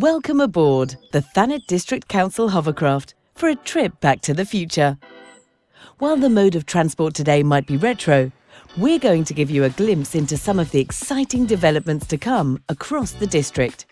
Welcome aboard the Thanet District Council hovercraft for a trip back to the future. While the mode of transport today might be retro, we're going to give you a glimpse into some of the exciting developments to come across the district.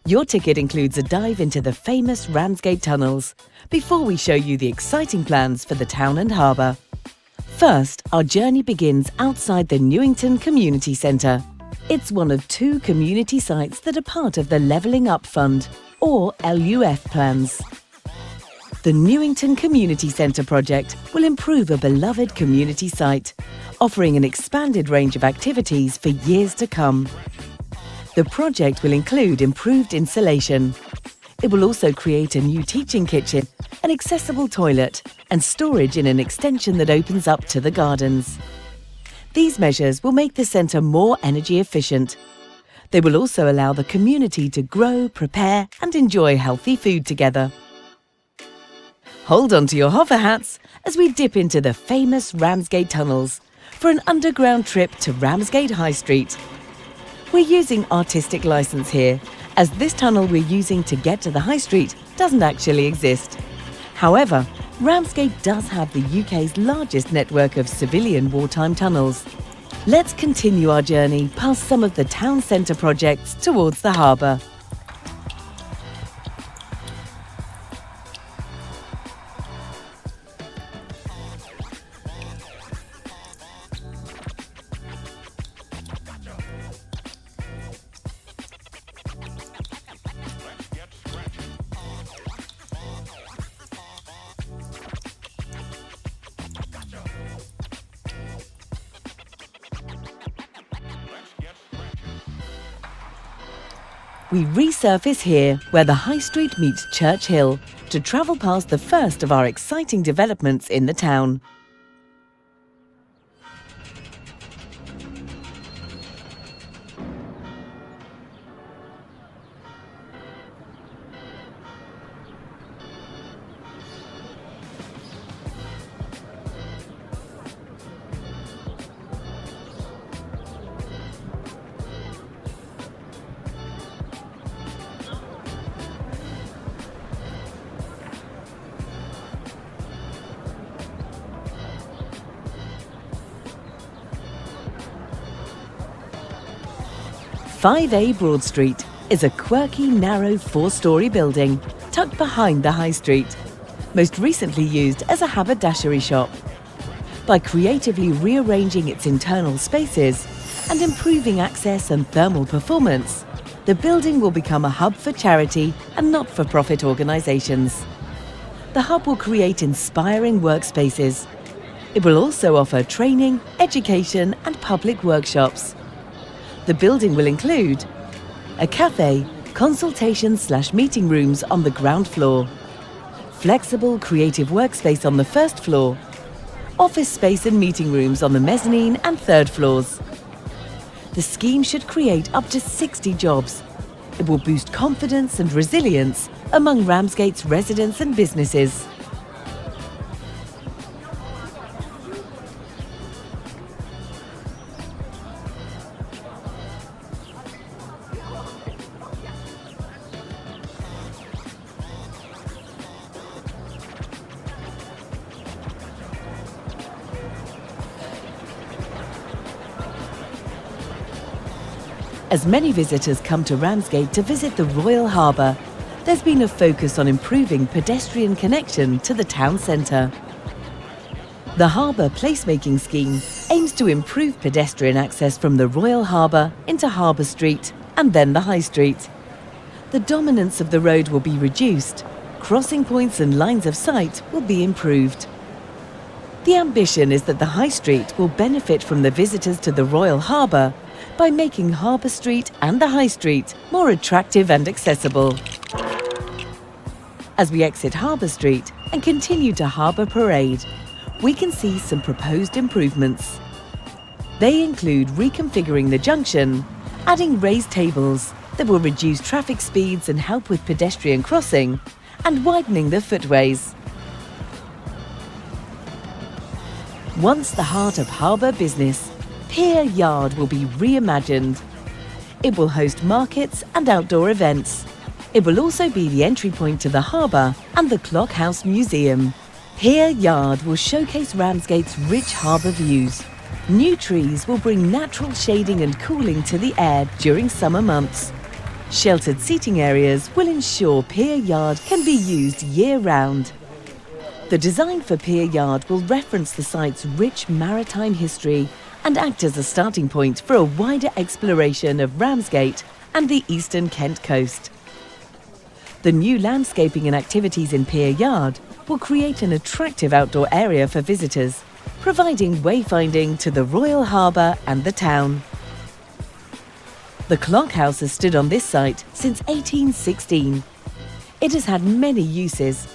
Your ticket includes a dive into the famous Ramsgate tunnels before we show you the exciting plans for the town and harbour. First, our journey begins outside the Newington Community Centre. It's one of two community sites that are part of the Levelling Up Fund, or LUF plans. The Newington Community Centre project will improve a beloved community site, offering an expanded range of activities for years to come. The project will include improved insulation. It will also create a new teaching kitchen, an accessible toilet, and storage in an extension that opens up to the gardens. These measures will make the centre more energy efficient. They will also allow the community to grow, prepare, and enjoy healthy food together. Hold on to your hover hats as we dip into the famous Ramsgate tunnels for an underground trip to Ramsgate High Street. We're using artistic licence here, as this tunnel we're using to get to the High Street doesn't actually exist. However, Ramsgate does have the UK's largest network of civilian wartime tunnels. Let's continue our journey past some of the town centre projects towards the harbour. We resurface here where the High Street meets Church Hill to travel past the first of our exciting developments in the town. "5A Broad Street" is a quirky, narrow four-storey building tucked behind the High Street, most recently used as a haberdashery shop. By creatively rearranging its internal spaces and improving access and thermal performance, the building will become a hub for charity and not-for-profit organisations. The hub will create inspiring workspaces. It will also offer training, education and public workshops. The building will include a cafe, consultation/meeting rooms on the ground floor, flexible creative workspace on the first floor, office space and meeting rooms on the mezzanine and third floors. The scheme should create up to 60 jobs. It will boost confidence and resilience among Ramsgate's residents and businesses. As many visitors come to Ramsgate to visit the Royal Harbour, there's been a focus on improving pedestrian connection to the town centre. The Harbour Placemaking scheme aims to improve pedestrian access from the Royal Harbour into Harbour Street and then the High Street. The dominance of the road will be reduced, crossing points and lines of sight will be improved. The ambition is that the High Street will benefit from the visitors to the Royal Harbour by making Harbour Street and the High Street more attractive and accessible. As we exit Harbour Street and continue to Harbour Parade, we can see some proposed improvements. They include reconfiguring the junction, adding raised tables that will reduce traffic speeds and help with pedestrian crossing, and widening the footways. Once the heart of harbour business, Pier Yard will be reimagined. It will host markets and outdoor events. It will also be the entry point to the Harbour and the Clock House Museum. Pier Yard will showcase Ramsgate's rich harbour views. New trees will bring natural shading and cooling to the air during summer months. Sheltered seating areas will ensure Pier Yard can be used year-round. The design for Pier Yard will reference the site's rich maritime history and act as a starting point for a wider exploration of Ramsgate and the eastern Kent coast. The new landscaping and activities in Pier Yard will create an attractive outdoor area for visitors, providing wayfinding to the Royal Harbour and the town. The Clock House has stood on this site since 1816. It has had many uses: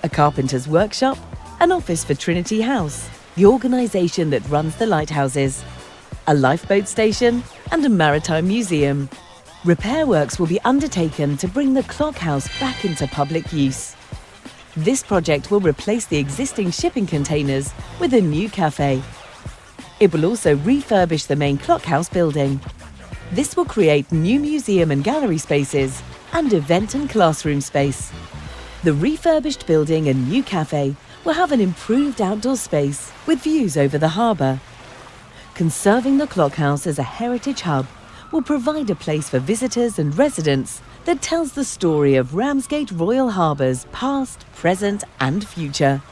a carpenter's workshop, an office for Trinity House, the organisation that runs the lighthouses, a lifeboat station and a maritime museum. Repair works will be undertaken to bring the Clock House back into public use. This project will replace the existing shipping containers with a new cafe. It will also refurbish the main Clock House building. This will create new museum and gallery spaces and event and classroom space. The refurbished building and new cafe will have an improved outdoor space with views over the harbour. Conserving the Clock House as a heritage hub will provide a place for visitors and residents that tells the story of Ramsgate Royal Harbour's past, present and future.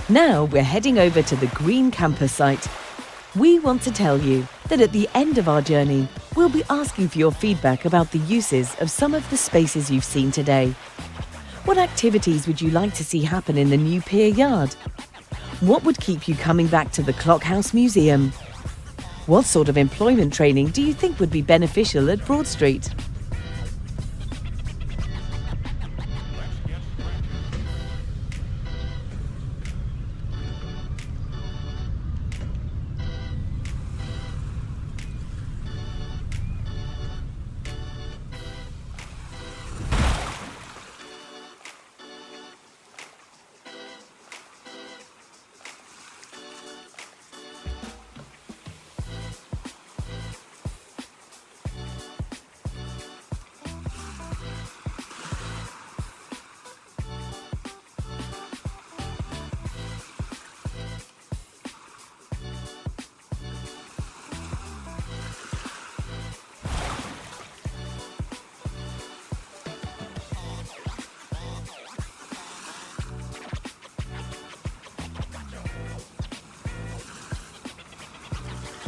Now we're heading over to the Green Campus site. We want to tell you that at the end of our journey, we'll be asking for your feedback about the uses of some of the spaces you've seen today. What activities would you like to see happen in the new Pier Yard? What would keep you coming back to the Clock House Museum? What sort of employment training do you think would be beneficial at Broad Street?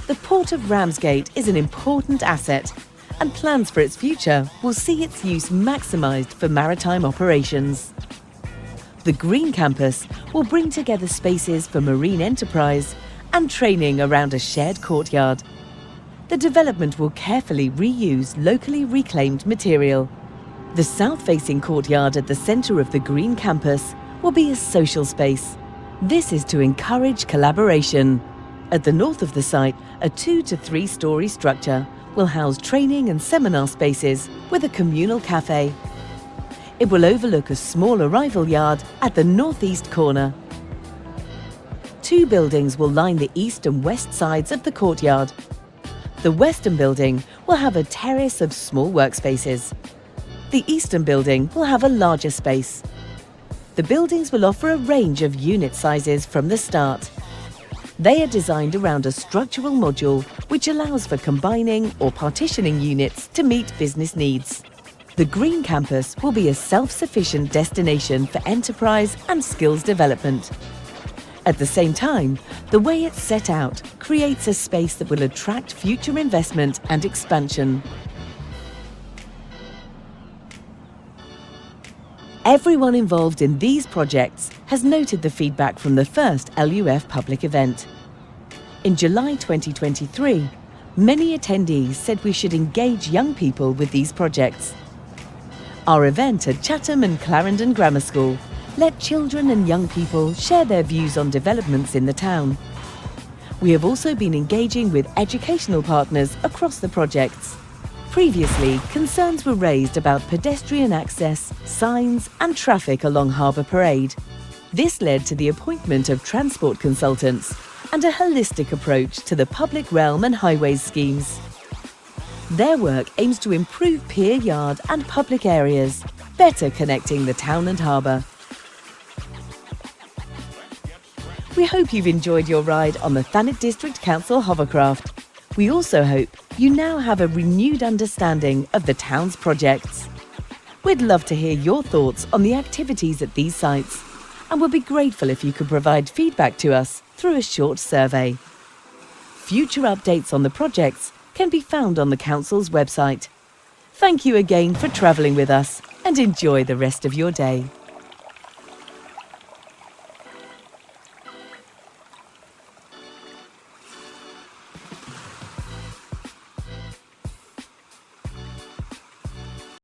The Port of Ramsgate is an important asset, and plans for its future will see its use maximised for maritime operations. The Green Campus will bring together spaces for marine enterprise and training around a shared courtyard. The development will carefully reuse locally reclaimed material. The south-facing courtyard at the centre of the Green Campus will be a social space. This is to encourage collaboration. At the north of the site, a 2 to 3 storey structure will house training and seminar spaces with a communal cafe. It will overlook a small arrival yard at the northeast corner. 2 buildings will line the east and west sides of the courtyard. The western building will have a terrace of small workspaces. The eastern building will have a larger space. The buildings will offer a range of unit sizes from the start. They are designed around a structural module which allows for combining or partitioning units to meet business needs. The Green Campus will be a self-sufficient destination for enterprise and skills development. At the same time, the way it's set out creates a space that will attract future investment and expansion. Everyone involved in these projects has noted the feedback from the first LUF public event. In July 2023, many attendees said we should engage young people with these projects. Our event at Chatham and Clarendon Grammar School let children and young people share their views on developments in the town. We have also been engaging with educational partners across the projects. Previously, concerns were raised about pedestrian access, signs and traffic along Harbour Parade. This led to the appointment of transport consultants and a holistic approach to the public realm and highways schemes. Their work aims to improve pier yard and public areas, better connecting the town and harbour. We hope you've enjoyed your ride on the Thanet District Council hovercraft. We also hope you now have a renewed understanding of the town's projects. We'd love to hear your thoughts on the activities at these sites, and would be grateful if you could provide feedback to us through a short survey. Future updates on the projects can be found on the Council's website. Thank you again for travelling with us, and enjoy the rest of your day.